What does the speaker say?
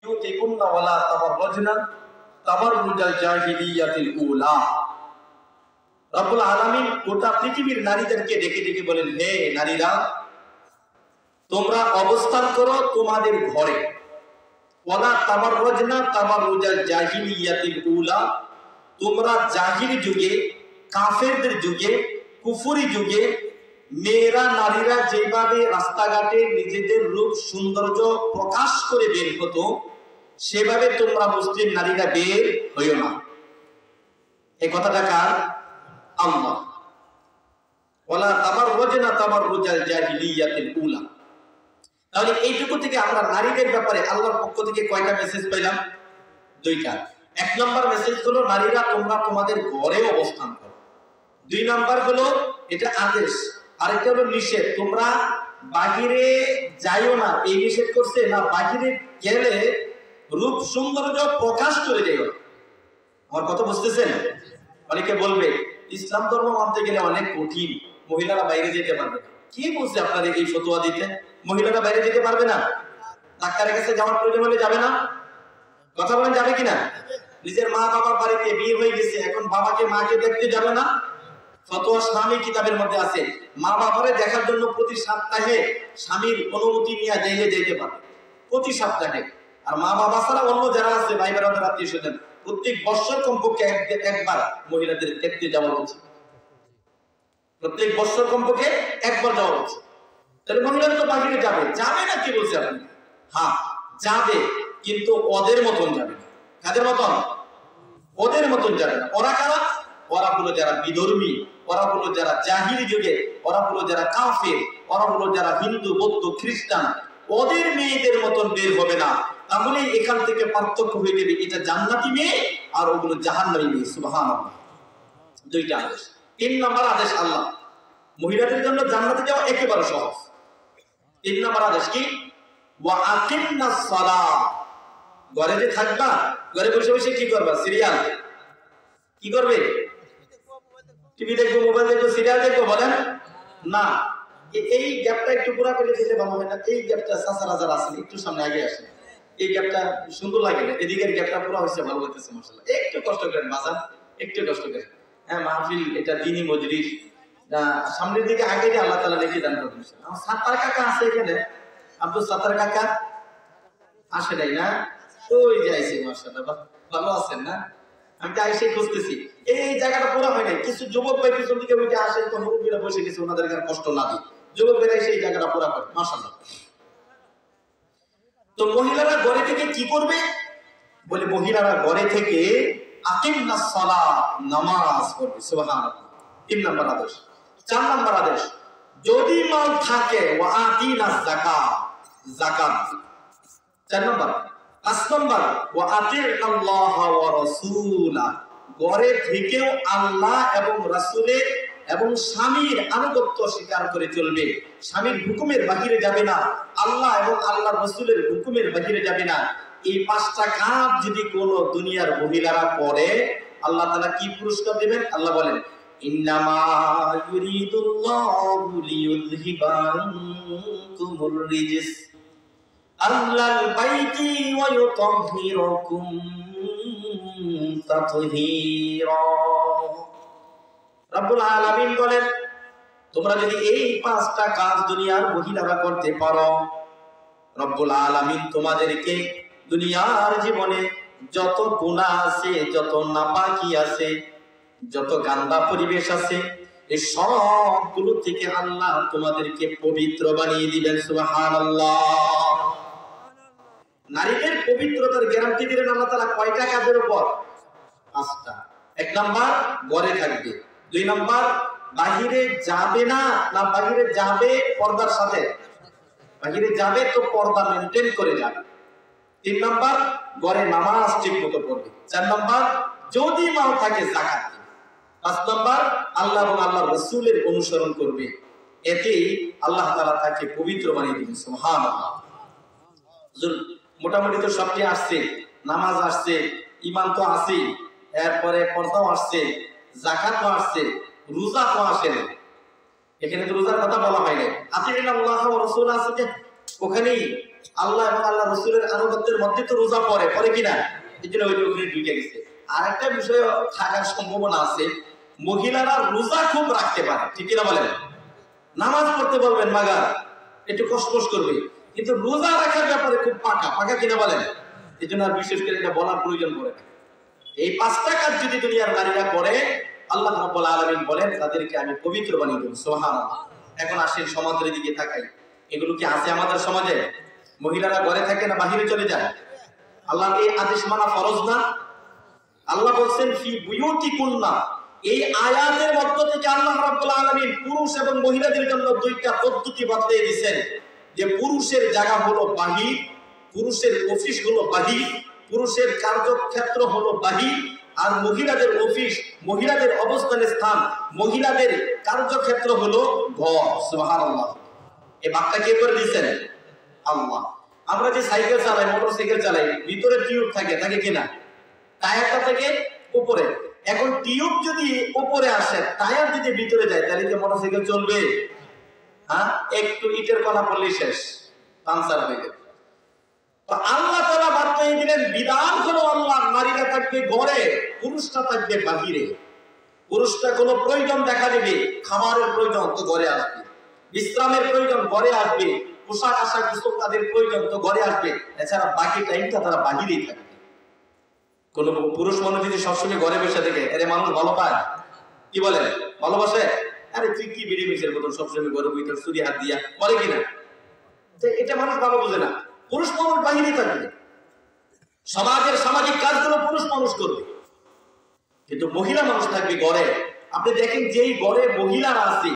ইউতিকুন্না ওয়ালা তাবাররাজনা তাবাররুজাল জাহিলিয়াতিল উলা। রব্বুল আলামিন গোটা পৃথিবীর নারীদেরকে ডেকে ডেকে বলেন, হে নারীরা, তোমরা অবস্থান করো তোমাদের ঘরে। ওয়ালা তাবাররাজনা তাবাররুজাল জাহিলিয়াতিল উলা, তোমরা জাহিলি যুগে, কাফেরদের যুগে, কুফরি যুগে মেয়েরা নারীরা যেভাবে রাস্তাঘাটে নিজেদের রূপ সৌন্দর্য প্রকাশ করে বের হতো, সেভাবে তোমরা মুসলিম নারীরা বের হইও না। এই কথাটা কার? আল্লাহ। ওয়ালা তাবাররাজনা তাবাররুজাল জাহিলিয়াতিল উলা। তাহলে এইটুকু থেকে আমরা নারীদের ব্যাপারে আল্লাহর পক্ষ থেকে কয়টা মেসেজ পেলাম? দুইটা। এক নম্বর মেসেজ হলো নারীরা তোমরা তোমাদের ঘরে অবস্থান করো। দুই নাম্বার হলো এটা আদেশ, আরেকটা হলো নিষেধ, তোমরা বাহিরে যাইও না। এই নিষেধ করছে না, বাহিরে গেলে রূপ সৌন্দর্য প্রকাশ করে যাইও। আমার কথা বুঝতেছেন? অনেকে বলবে ইসলাম ধর্ম মানতে গেলে অনেক কঠিন, মহিলারা বাইরে যেতে পারবে না। কি বলছে আপনার এই ফতোয়া দিতে? মহিলারা বাইরে যেতে পারবে না? ডাক্তারের কাছে যাওয়ার প্রয়োজন হলে যাবে না? কথা বলেন, যাবে কিনা? নিজের মা বাবার বাড়িতে বিয়ে হয়ে গেছে, এখন বাবাকে মাকে দেখতে যাবে না? ফতোয়া স্বামী কিতাবের মধ্যে আছে, মা বাবারে দেখার জন্য প্রতি সপ্তাহে স্বামীর অনুমতি নিয়ে জেলে যেতে পারবে, প্রতি সপ্তাহে। আর মা বাবা ছাড়া অন্য যারা আছে, ভাই বোনেরা, আত্মীয় স্বজন, প্রত্যেক বছর কমপক্ষে একবার মহিলাদের দেখতে যাওয়া উচিত। প্রত্যেক বছর কমপক্ষে একবার যাওয়া উচিত। তাহলে মহিলারা তো বাহিরে যাবে, যাবে না কি বলছে আপনি? হ্যাঁ যাবে, কিন্তু ওদের মতন যাবে না। কাদের মতন? ওদের মতন যাবে না। ওরা কারা? ওরা হলো যারা বিধর্মী, ওরা হলো যারা জাহিলি যুগে, ওরা হলো যারা কাফের, ওরা হলো যারা হিন্দু, বৌদ্ধ, খ্রিস্টান। ওদের মেয়েদের মতন বের হবে না। তাহলে এখান থেকে পার্থক্য হয়ে যাবে, এটা জান্নাতি মেয়ে আর ওগুলো জাহান্নামী মেয়ে। সুবহানাল্লাহ। দুইটা আদেশ। তিন নম্বর আদেশ আল্লাহ, মহিলাদের জন্য জান্নাতে যাওয়া একেবারে সহজ। তিন নম্বর আদেশ কি? ওয়া আকিমনাস সালাহ। ঘরে যে থাকবা, ঘরে বসে বসে কি করবা? সিরিয়াল কি করবে? টিভি দেখবো, মোবাইল দেখবো, সিরিয়াল দেখবো? বলেন না। এই গ্যাপটা একটু পুরা করে দিতে ভালো হয় না? এই গ্যাপটা সাসার হাজার আসেন, একটু সামনে আগে আসেন। এই গ্যাপটা সুন্দর লাগে না, এদিকের গ্যাপটা পুরো হয়েছে, ভালো লাগতেছে মাশাআল্লাহ। একটু কষ্ট করেন বাজান, একটু কষ্ট করেন। হ্যাঁ, মাহফিল এটা দিনী মজলিস, সামনের দিকে আগে আল্লাহ তাআলা লিখে দান করবেন। আমার সাত্তার কাকা আছে এখানে, আব্দুল সাত্তার কাকা আসে নাই না? ওই যে আইছে, মাশাআল্লাহ, ভালো আছেন না? আমি তো আইসে খুঁজতেছি, এই জায়গাটা পুরো হয় নাই। কিছু যুবক ভাই পিছন দিকে ওইটা আসেন, তো মুরব্বীরা বসে গেছে, ওনাদের আর কষ্ট না দিই, যুবক ভাইরা এসে এই জায়গাটা পুরা করে, মাশাআল্লাহ। তো মহিলারা ঘরে থেকে কি করবে? বলে মহিলারা ঘরে থেকে আকিমনাস সালাহ, নামাজ পড়বে। সুবহানাল্লাহ। তিন নম্বর আদেশ। চার নম্বর আদেশ, যদি মাল থাকে ওয়া আতিনাস যাকাত, যাকাত। চার নম্বর। পাঁচ নম্বর, ওয়া আতিউল্লাহ ওয়া রাসূলা, ঘরে থেকেও আল্লাহ এবং রাসূলের এবং স্বামীর আনুগত্য স্বীকার করে চলবে। স্বামীর হুকুমের বাহিরে যাবে না, আল্লাহ এবং আল্লাহর রাসূলের হুকুমের বাহিরে যাবে না। এই পাঁচটা কাজ যদি কোন দুনিয়ার মহিলারা করে, আল্লাহ তাআলা কি পুরস্কার দিবেন? আল্লাহ বলেন, ইন্নামা ইউরিদুল্লাহু লিইউযহিবা আনকুমুর রিজস আহলাল বাইতি ওয়া ইউতাহহিরাকুম তাতহীরা। রব্বুল আলামিন বলেন, তোমরা যদি এই পাঁচটা কাজ দুনিয়ার মহিলারা করতে পারো, রব্বুল আলামিন তোমাদেরকে দুনিয়ার জীবনে যত গুনাহ আছে, যত নাপাকি আছে, যত গান্দা পরিবেশ আছে, এই সবগুলো থেকে আল্লাহ তোমাদেরকে পবিত্র বানিয়ে দিবেন। সুবহানাল্লাহ। নারীদের পবিত্রতার গ্যারান্টি দিলেন আল্লাহ তাআলা কয়টা কাজের উপর? পাঁচটা। এক নাম্বার, ঘরে থাকবে। দুই নাম্বার, বাহিরে যাবে না, না বাহিরে যাবে পর্দার সাথে, বাহিরে যাবে তো পর্দা মেনটেন করে যাবে। তিন নাম্বার, ঘরে নামাজ ঠিক মতো পড়বে। চার নাম্বার, যদি মাল থাকে যাকাত দিবে। পাঁচ নাম্বার, আল্লাহ এবং আল্লাহর রাসূলের অনুসরণ করবে। এতে আল্লাহ তাআলা তাকে পবিত্র বানিয়ে দিবেন। সুবহানাল্লাহ। মোটামুটি তো সবটি আসছে, নামাজ আসছে, ঈমান তো আছেই, এরপরে পর্দাও আসছে, যাকাতও আসছে, রোজা তো আসে না। এখানে তো রোজার কথা বলা হয় না। আতিউল্লাহ ওয়া রাসূল আছে যে, ওখানেই আল্লাহ এবং আল্লাহ রসুলের আনুগত্যের মধ্যে তো রোজা পড়ে কিনা, এই জন্য ওই ওখানে ঢুকে গেছে। আর একটা বিষয় থাকার সম্ভাবনা আছে, মহিলারা রোজা খুব রাখতে পারে, ঠিক কিনা বলেন? নামাজ পড়তে বলবেন মাগার একটু কষ্ট করবে, কিন্তু রোজা রাখার ব্যাপারে খুব পাকা কিনা বলেন? এই জন্য আর বিশেষ করে এটা বলার প্রয়োজন পড়ে না। এই 5টা কাজ যদি দুনিয়ার নারীরা করে, আল্লাহ রাব্বুল আলামিন বলেন তাদেরকে আমি পবিত্র বানিয়ে দেব। সুবহানাল্লাহ। এখন আসেন সমাজের দিকে তাকাই, এগুলো কি আছে আমাদের সমাজে? মহিলারা ঘরে থাকে না বাহিরে চলে যায়? আল্লাহর এই আদেশ মানা ফরজ না? আল্লাহ বলছেন ফি বুয়ুতিকুন্না, এই আয়াতের মধ্য থেকে আল্লাহ রাব্বুল আলামিন পুরুষ এবং মহিলাদের জন্য দুইটা পদ্ধতি বাতলিয়ে দিয়েছেন, যে পুরুষের জায়গা হলো বাহির, পুরুষের অফিস হলো বাহির, পুরুষের কার্যক্ষেত্র হলো বাহির, আর মহিলাদের অফিস, মহিলাদের অবস্থানের স্থান, মহিলাদের কার্যক্ষেত্র হলো ঘর। সুবহানাল্লাহ। এই বাক্যটা কে করে দিয়েছেন? আল্লাহ। আমরা যে সাইকেল চালাই, মোটরসাইকেল চালাই, ভিতরে টিউব থাকে কিনা? টায়ারটা থেকে উপরে। এখন টিউব যদি উপরে আসে, টায়ার যদি ভিতরে যায়, তাহলে কি মোটরসাইকেল চলবে? হ্যাঁ, একটু ইটের কণা পড়লেই শেষ, পাঞ্চার হয়ে যাবে। তো আল্লাহ তাআলা বাতলিয়ে দিলেন, বিধান হলো আল্লাহ, নারীরা থাকবে ঘরে, পুরুষরা থাকবে বাহিরে। পুরুষটা কোনো প্রয়োজন দেখা দেবে, খাবারের প্রয়োজন তো ঘরে আসবে, বিশ্রামের প্রয়োজন ঘরে আসবে, পোশাক আশাক গোসল তাদের প্রয়োজন তো ঘরে আসবে, এছাড়া বাকি টাইমটা তারা বাহিরেই থাকবে। কোন পুরুষ মানুষ যদি সবসময় ঘরে বসে থাকে, এর মানুষ ভালো পায়? কি বলে, ভালোবাসে? আরে তুই কি বিড়ি মিশের মতন সবসময় ঘরে ভিতর চুরি হাত দিয়া করে কিনা? এটা মানুষ ভালো বোঝে না। পুরুষ মানুষ বাহিরে থাকবে, সমাজের সামাজিক কাজগুলো পুরুষ মানুষ করবে, কিন্তু মহিলা মানুষ থাকবে ঘরে। আপনি দেখেন যেই ঘরে মহিলারা আছে,